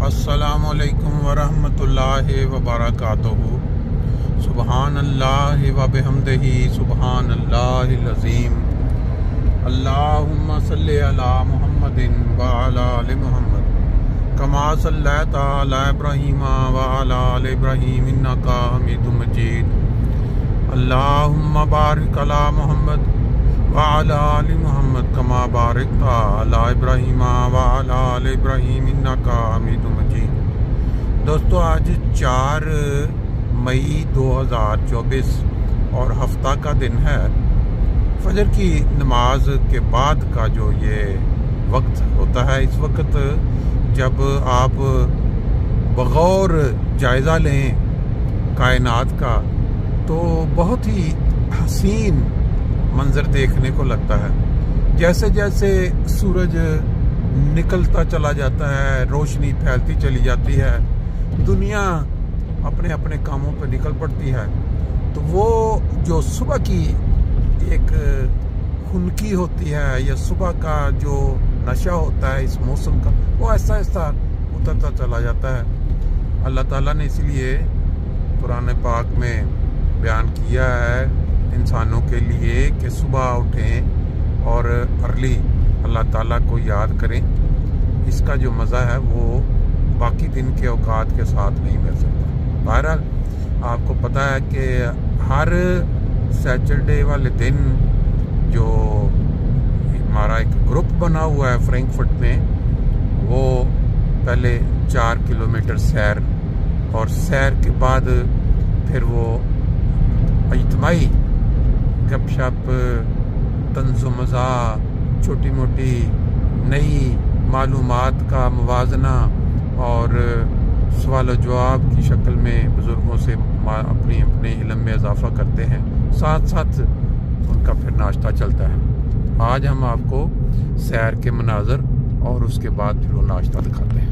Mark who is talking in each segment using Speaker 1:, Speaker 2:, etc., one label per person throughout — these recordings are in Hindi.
Speaker 1: अस्सलामुअलैकुम वरहमतुल्लाहि वबरकातुहू। सुबहानल्लाहि व बिहम्दिही सुबहानल्लाहिल अज़ीम। अल्लाहुम्मा सल्लि अला मुहम्मदिन व अला आलि मुहम्मद कमा सल्लैता अला इब्राहीम व अला आलि इब्राहीम इन्नका हमीदुम मजीद। अल्लाहुम्मा बारिक अला मुहम्मद व अला आलि मुहम्मद कमा बारकता अला इब्राहीम व अला आलि इब्राहीम इन्नका हमीदुम मजीद। दोस्तों, आज 4 मई 2024 और हफ्ता का दिन है। फजर की नमाज के बाद का जो ये वक्त होता है, इस वक्त जब आप बगौर जायज़ा लें कायनात का, तो बहुत ही हसीन मंजर देखने को लगता है। जैसे जैसे सूरज निकलता चला जाता है, रोशनी फैलती चली जाती है, दुनिया अपने अपने कामों पर निकल पड़ती है, तो वो जो सुबह की एक खुनकी होती है या सुबह का जो नशा होता है इस मौसम का, वो ऐसा ऐसा उतरता चला जाता है। अल्लाह ताला ने इसलिए कुरान पाक में बयान किया है इंसानों के लिए कि सुबह उठें और अर्ली अल्लाह ताला को याद करें। इसका जो मज़ा है वो बाकी दिन के औकात के साथ नहीं मिल सकता। बहरहाल आपको पता है कि हर सैटरडे वाले दिन जो हमारा एक ग्रुप बना हुआ है फ्रैंकफर्ट में, वो पहले 4 किलोमीटर सैर और सैर के बाद फिर वो इज्तिमाई गपशप, तंज़ो मज़ा, छोटी मोटी नई मालूमात का मुवाजना और सवाल जवाब की शक्ल में बुज़ुर्गों से अपने इल्म में इजाफ़ा करते हैं। साथ साथ उनका फिर नाश्ता चलता है। आज हम आपको सैर के मनाज़र और उसके बाद फिर वो नाश्ता दिखाते हैं।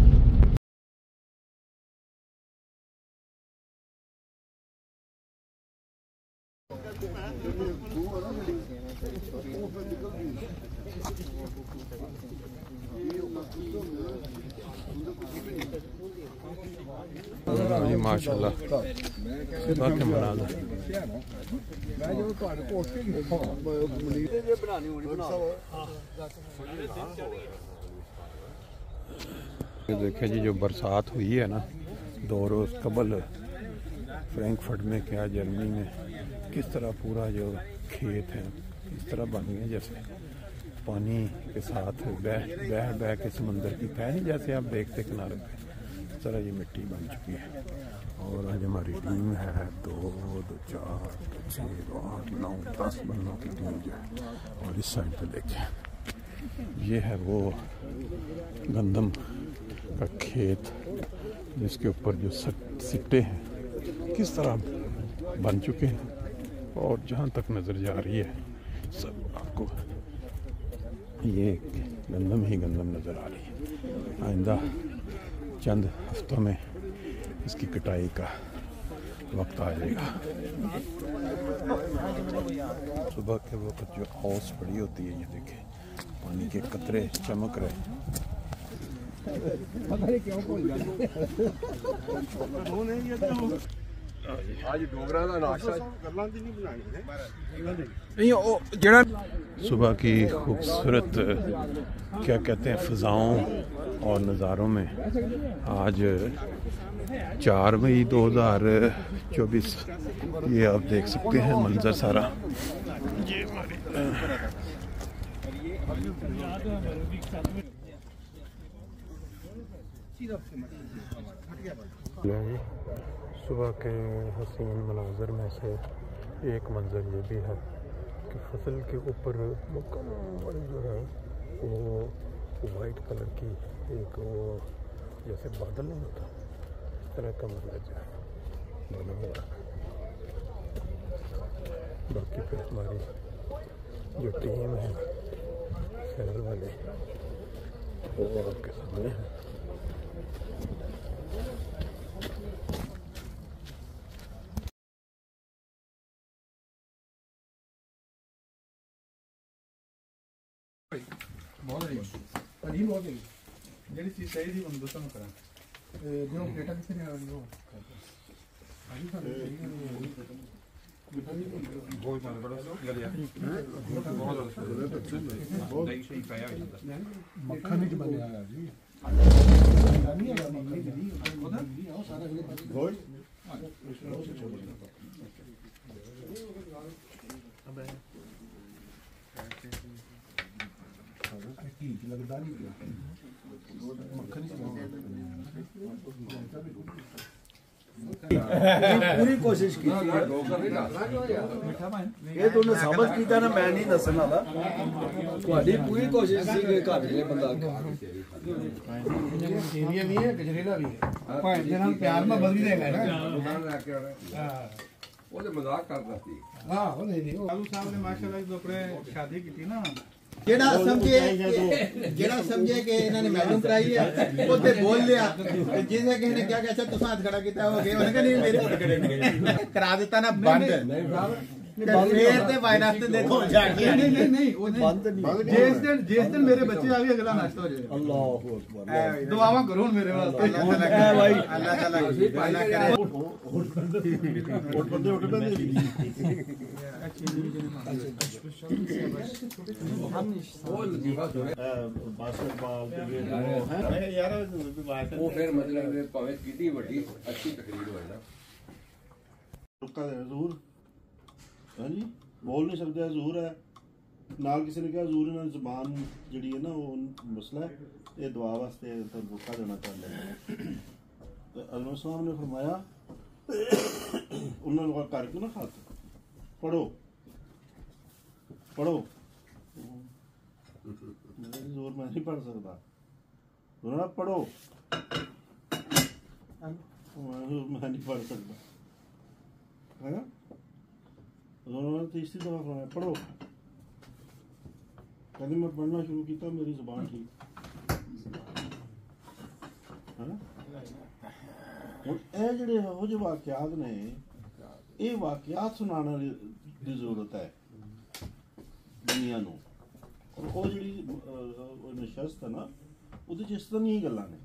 Speaker 1: माशाल्लाह के मनाज़र। देखिए जी, जो बरसात हुई है ना 2 रोज़ कबल फ्रैंकफर्ट में, क्या जर्मनी में, किस तरह पूरा जो खेत है इस तरह बन गए जैसे पानी के साथ बह के समंदर की तह नहीं, जैसे आप देखते किनारे पे, इस तरह ये मिट्टी बन चुकी है। और आज हमारी टीम है 2, 4, 6, 8, 9, 10 बंदों की टीम जो है। और इस साइड पे देखें, ये है वो गंदम का खेत जिसके ऊपर जो सिट्टे हैं किस तरह बन चुके हैं। और जहाँ तक नज़र जा रही है सब आपको ये गंदम ही गंदम नज़र आ रही है। आइंदा चंद हफ्तों में इसकी कटाई का वक्त आ जाएगा। सुबह के वक्त जो ओस पड़ी होती है, ये देखें पानी के कतरे चमक रहे। आज डोगरा का नाश्ता सुबह की खूबसूरत क्या कहते हैं फ़िज़ाओं और नज़ारों में आज 4 मई 2024 ये आप देख सकते हैं मंजर सारा। ये हमारी सुबह के हसीन मनाज़र में से एक मंज़र ये भी है कि फसल के ऊपर मुकम्मल जो है वो वाइट कलर की एक वो जैसे बादल नहीं होता, इस तरह का मंजर जो है बना हुआ है। बाकी फिर हमारी जो टीम है सैर वाले वो आपके सामने है। बहुत जी बहुत जी चीज़ चाहिए थी, हम दोस्तों में करा
Speaker 2: जो बेटा किसे ने वो
Speaker 1: ਬਹੁਤ ਮਨ ਬੜਾ ਗਲਿਆ ਬਹੁਤ ਦਹੀਂ ਸਹੀ ਪਾਇਆ ਜਾਂਦਾ
Speaker 2: मक्खन नहीं बनया है जी नहीं है मक्खन दी उधर आओ सारा गोल अबे की लगदा नहीं मक्खन ही पूरी कोशिश की ये तुमने साबित किया ना मैं नहीं दसन वाला ਤੁਹਾਡੀ पूरी कोशिश ਸੀ ਕਿ ਘਰ ਦੇ ਬੰਦਾ
Speaker 3: केरिया भी है गजरेला भी है भाई ਦੇ ਨਾਲ ਪਿਆਰ ਨਾਲ ਬਦਲੀ ਦੇਗਾ ਨਾ
Speaker 4: ਉਹਦੇ ਮਜ਼ਾਕ ਕਰਦਾ ਸੀ
Speaker 3: ਹਾਂ ਉਹ ਨਹੀਂ ਉਹ ਆਲੂ ਸਾਹਿਬ ਨੇ ਮਾਸ਼ਾਅੱਲਾ ਇਸ ਆਪਣੇ ਸ਼ਾਦੀ ਕੀਤੀ ਨਾ
Speaker 5: ਜਿਹੜਾ ਸਮਝੇ ਕਿ ਇਹਨਾਂ ਨੇ ਮੈਡਮ ਕਰਾਈ ਹੈ ਉਹਦੇ ਬੋਲ ਲਿਆ ਜਿਹਨੇ ਕਿਸੇ ਨੇ ਕਿਹਾ ਕਿ ਅੱਛਾ ਤੁਸੀਂ ਹੱਥ ਖੜਾ ਕੀਤਾ ਹੋ ਗਿਆ ਉਹਨੇ ਕਹਿੰਦਾ ਨਹੀਂ ਮੇਰੇ ਹੱਥ ਖੜੇ ਨੇ ਕਰਾ ਦਿੱਤਾ ਨਾ ਬੰਦ ਫੇਰ ਤੇ ਵਾਇਰਸ ਤੇ ਦੇਖੋ ਜਾ ਕੇ
Speaker 3: ਨਹੀਂ ਉਹ ਬੰਦ ਨਹੀਂ ਜਿਸ ਦਿਨ ਮੇਰੇ ਬੱਚੇ ਆ ਗਏ ਅਗਲਾ ਨਾਸ਼ਤਾ ਹੋ ਜਾਏਗਾ
Speaker 5: ਅੱਲਾਹੁ ਅਕਬਰ
Speaker 3: ਦੁਆਵਾਂ ਕਰੋ ਹੁਣ ਮੇਰੇ ਵਾਸਤੇ
Speaker 5: ਅੱਲਾਹ ਤਾਲਾ ਕਰੇ
Speaker 2: ਉੱਠ ਬੰਦੇ
Speaker 4: ਉਹ ਲਤੀਫਾ ਸੁਣਿਆ
Speaker 2: ਬਾਸਕਟਬਾਲ ਤੇ
Speaker 5: ਯਾਰ
Speaker 4: ਉਹ ਫਿਰ ਮਤਲਬ ਭਾਵੇਂ ਕਿੰਨੀ ਵੱਡੀ ਅੱਛੀ ਤਕਰੀਰ ਹੋਏ ਨਾ
Speaker 2: ਰੁਕਾ ਦੇ ਹਜ਼ੂਰ ਹਾਂਜੀ ਬੋਲ ਨਹੀਂ ਸਕਦਾ ਹਜ਼ੂਰ ਹੈ ਨਾਲ ਕਿਸੇ ਨੇ ਕਿਹਾ ਹਜ਼ੂਰ ਇਹਨਾਂ ਦੀ ਜ਼ੁਬਾਨ ਜਿਹੜੀ ਹੈ ਨਾ ਉਹ ਮਸਲਾ ਹੈ ਇਹ ਦੁਆ ਵਾਸਤੇ ਤਾਂ ਰੁਕਾ ਦੇਣਾ ਚਾਹੁੰਦੇ ਤੇ ਅਲਮ ਸਾਹਿਬ ਨੇ ਫਰਮਾਇਆ ਉਹਨਾਂ ਨੂੰ ਕਰਕੇ ਨਾ ਖਾਤ ਪੜੋ ਜ਼ੋਰ ਮੈਂ ਨਹੀਂ ਪੜ ਸਕਦਾ ਉਹਨਾਂ ਪੜੋ मैं नहीं पढ़ सकता है ना उन्होंने तीसरी दफा फरमाया पढ़ो कहते मैं पढ़ना शुरू किया मेरी जुबान ठीक है ना ਹੁਣ ਇਹ ਜਿਹੜੇ ਇਹੋ ਜਿਹੇ ਵਾਕਿਆਤ ਨੇ ਇਹ ਵਾਕਿਆਤ ਸੁਣਾਉਣ ਦੀ ਜ਼ਰੂਰਤ ਹੈ ਦੁਨੀਆ ਨੂੰ ਔਰ ਉਹ ਜਿਹੜੀ ਨਸ਼ਸਤ ਹੈ ਨਾ ਉਹਦੇ ਚ ਇਸ ਤਰ੍ਹਾਂ ਦੀਆਂ ਗੱਲਾਂ ਨੇ